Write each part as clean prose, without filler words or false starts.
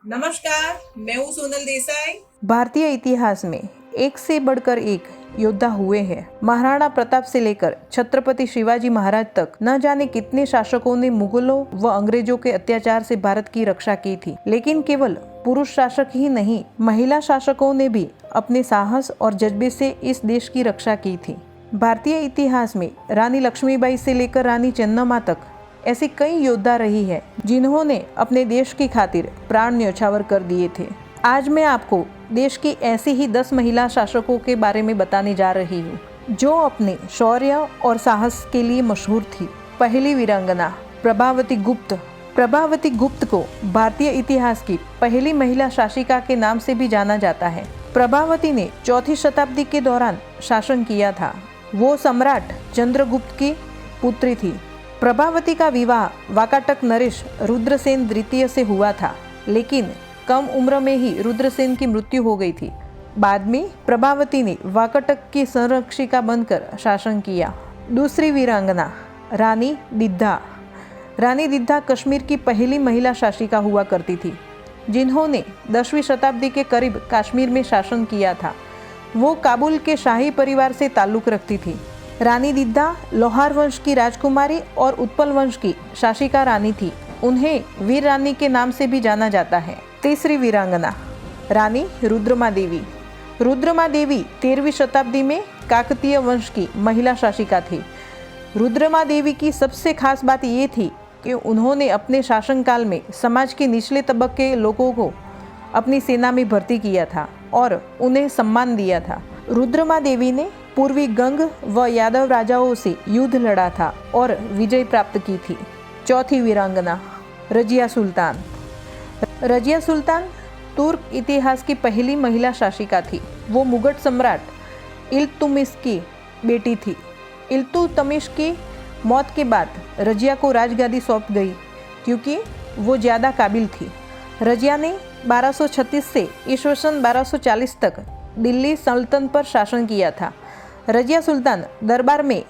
नमस्कार, मैं हूँ सोनल देसाई। भारतीय इतिहास में एक से बढ़कर एक योद्धा हुए हैं। महाराणा प्रताप से लेकर छत्रपति शिवाजी महाराज तक न जाने कितने शासकों ने मुगलों व अंग्रेजों के अत्याचार से भारत की रक्षा की थी। लेकिन केवल पुरुष शासक ही नहीं, महिला शासकों ने भी अपने साहस और जज्बे से इस देश की रक्षा की थी। भारतीय इतिहास में रानी लक्ष्मीबाई से लेकर रानी चेन्नम्मा तक ऐसी कई योद्धा रही है जिन्होंने अपने देश की खातिर प्राण न्यौछावर कर दिए थे। आज मैं आपको देश की ऐसी ही 10 महिला शासकों के बारे में बताने जा रही हूँ जो अपने शौर्य और साहस के लिए मशहूर थी। पहली वीरांगना प्रभावती गुप्त। प्रभावती गुप्त को भारतीय इतिहास की पहली महिला शासिका के नाम से भी जाना जाता है। प्रभावती ने 4वीं शताब्दी के दौरान शासन किया था। वो सम्राट चंद्रगुप्त की पुत्री थी। प्रभावती का विवाह वाकाटक नरेश रुद्रसेन द्वितीय से हुआ था, लेकिन कम उम्र में ही रुद्रसेन की मृत्यु हो गई थी। बाद में प्रभावती ने वाकाटक की संरक्षिका बनकर शासन किया। दूसरी वीरांगना रानी दिद्धा। रानी दिद्धा कश्मीर की पहली महिला शासिका हुआ करती थी, जिन्होंने 10वीं शताब्दी के करीब कश्मीर में शासन किया था। वो काबुल के शाही परिवार से ताल्लुक़ रखती थी। रानी दिद्धा लोहार वंश की राजकुमारी और उत्पल वंश की शासिका रानी थी। उन्हें वीर रानी के नाम से भी जाना जाता है। तीसरी वीरांगना रानी रुद्रमा देवी। रुद्रमा देवी 13वीं शताब्दी में काकतीय वंश की महिला शासिका थी। रुद्रमा देवी की सबसे खास बात ये थी कि उन्होंने अपने शासनकाल में समाज के निचले तबके के लोगों को अपनी सेना में भर्ती किया था और उन्हें सम्मान दिया था। रुद्रमा देवी ने पूर्वी गंग व यादव राजाओं से युद्ध लड़ा था और विजय प्राप्त की थी। चौथी वीरांगना रजिया सुल्तान। रजिया सुल्तान तुर्क इतिहास की पहली महिला शासिका थी। वो मुगल सम्राट इल्तुतमिश की बेटी थी। इल्तुतमिश की मौत के बाद रजिया को राजगादी सौंप गई क्योंकि वो ज़्यादा काबिल थी। रजिया ने 1236 से ईस्वी सन 1240 तक दिल्ली सल्तनत पर शासन किया था। रजिया सुल्तान दरबार में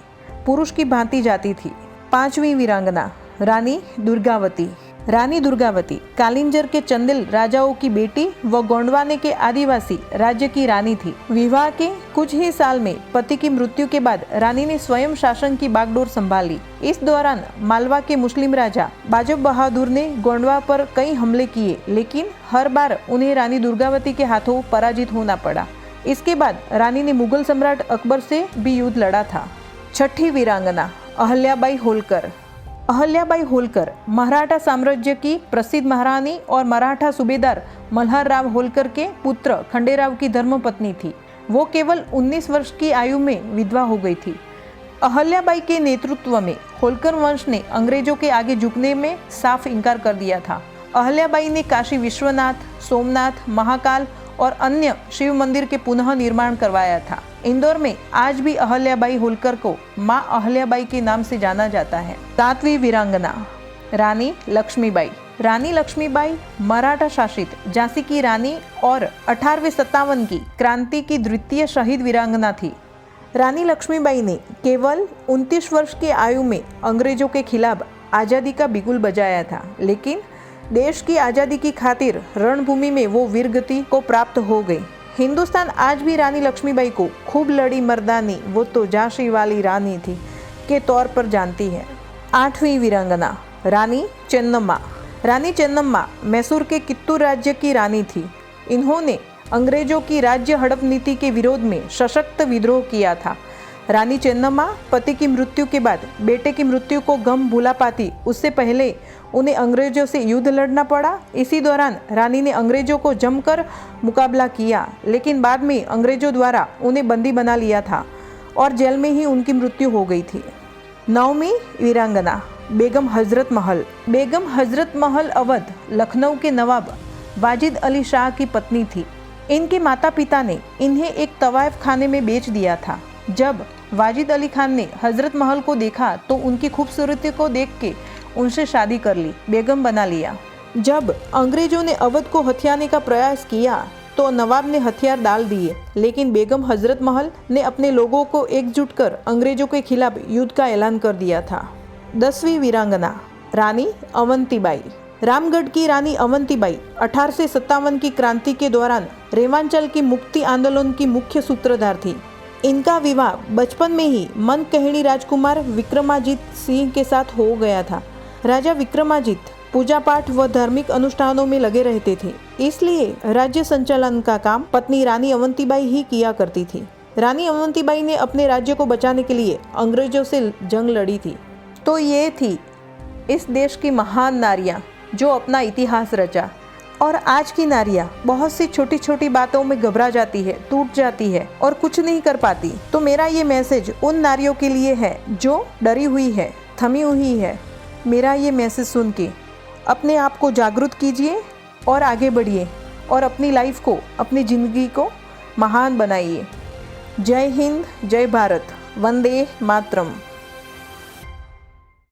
पुरुष की भांति जाती थी। पांचवी वीरांगना रानी दुर्गावती। रानी दुर्गावती कालिंजर के चंदेल राजाओं की बेटी व गोंडवाने के आदिवासी राज्य की रानी थी। विवाह के कुछ ही साल में पति की मृत्यु के बाद रानी ने स्वयं शासन की बागडोर संभाली। इस दौरान मालवा के मुस्लिम राजा बाजब बहादुर ने गोंडवा पर कई हमले किए, लेकिन हर बार उन्हें रानी दुर्गावती के हाथों पराजित होना पड़ा। इसके बाद रानी ने मुगल सम्राट अकबर से भी युद्ध लड़ा था। छठी वीरांगना अहल्याबाई होलकर। अहल्याबाई होलकर मराठा साम्राज्य की प्रसिद्ध महारानी और मराठा सूबेदार मल्हार राव होलकर के पुत्र खंडेराव की धर्मपत्नी थी। वो केवल 19 वर्ष की आयु में विधवा हो गई थी। अहल्याबाई के नेतृत्व में होलकर वंश ने अंग्रेजों के आगे झुकने में साफ इनकार कर दिया था। अहल्याबाई ने काशी विश्वनाथ, सोमनाथ, महाकाल और अन्य शिव मंदिर के पुनः निर्माण करवाया था। इंदौर में आज भी अहल्याबाई होलकर को मां अहल्याबाई के नाम से जाना जाता है। 7वीं वीरांगना रानी लक्ष्मीबाई। रानी लक्ष्मीबाई मराठा शासित झांसी की रानी और 1857 की क्रांति की द्वितीय शहीद वीरांगना थी। रानी लक्ष्मीबाई ने केवल 29 वर्ष की आयु में अंग्रेजों के खिलाफ आज़ादी का बिगुल बजाया था, लेकिन देश की आज़ादी की खातिर रणभूमि में वो वीरगति को प्राप्त हो गई। हिंदुस्तान आज भी रानी लक्ष्मीबाई को खूब लड़ी मर्दानी, वो तो झांसी वाली रानी थी के तौर पर जानती है। 8वीं वीरांगना रानी चेन्नम्मा। रानी चेन्नम्मा मैसूर के कित्तूर राज्य की रानी थी। इन्होंने अंग्रेजों की राज्य हड़प नीति के विरोध में सशक्त विद्रोह किया था। रानी चेन्नम्मा पति की मृत्यु के बाद बेटे की मृत्यु को गम भुला पाती उससे पहले उन्हें अंग्रेजों से युद्ध लड़ना पड़ा। इसी दौरान रानी ने अंग्रेजों को जमकर मुकाबला किया, लेकिन बाद में अंग्रेजों द्वारा उन्हें बंदी बना लिया था और जेल में ही उनकी मृत्यु हो गई थी। 9वीं वीरांगना बेगम हजरत महल। बेगम हजरत महल अवध लखनऊ के नवाब वाजिद अली शाह की पत्नी थी। इनके माता पिता ने इन्हें एक तवायफ खाने में बेच दिया था। जब वाजिद अली खान ने हजरत महल को देखा तो उनकी खूबसूरती को देख के उनसे शादी कर ली, बेगम बना लिया। जब अंग्रेजों ने अवध को हथियाने का प्रयास किया तो नवाब ने हथियार डाल दिए, लेकिन बेगम हजरत महल ने अपने लोगों को एकजुट कर अंग्रेजों के खिलाफ युद्ध का ऐलान कर दिया था। 10वीं वीरांगना रानी अवंतीबाई। रामगढ़ की रानी अवंतीबाई 1857 की क्रांति के दौरान रेवांचल की मुक्ति आंदोलन की मुख्य सूत्रधार थी। इनका विवाह बचपन में ही मनकहेड़ी राजकुमार विक्रमाजीत सिंह के साथ हो गया था। राजा विक्रमाजीत पूजा पाठ व धार्मिक अनुष्ठानों में लगे रहते थे, इसलिए राज्य संचालन का काम पत्नी रानी अवंतीबाई ही किया करती थी। रानी अवंतीबाई ने अपने राज्य को बचाने के लिए अंग्रेजों से जंग लड़ी थी। तो ये थी इस देश की महान नारियां जो अपना इतिहास रचा। और आज की नारियां बहुत सी छोटी छोटी बातों में घबरा जाती है, टूट जाती है और कुछ नहीं कर पाती। तो मेरा ये मैसेज उन नारियों के लिए है जो डरी हुई है, थमी हुई है। मेरा ये मैसेज सुन के अपने आप को जागरूक कीजिए और आगे बढ़िए और अपनी लाइफ को, अपनी ज़िंदगी को महान बनाइए। जय हिंद, जय भारत, वंदे मातरम।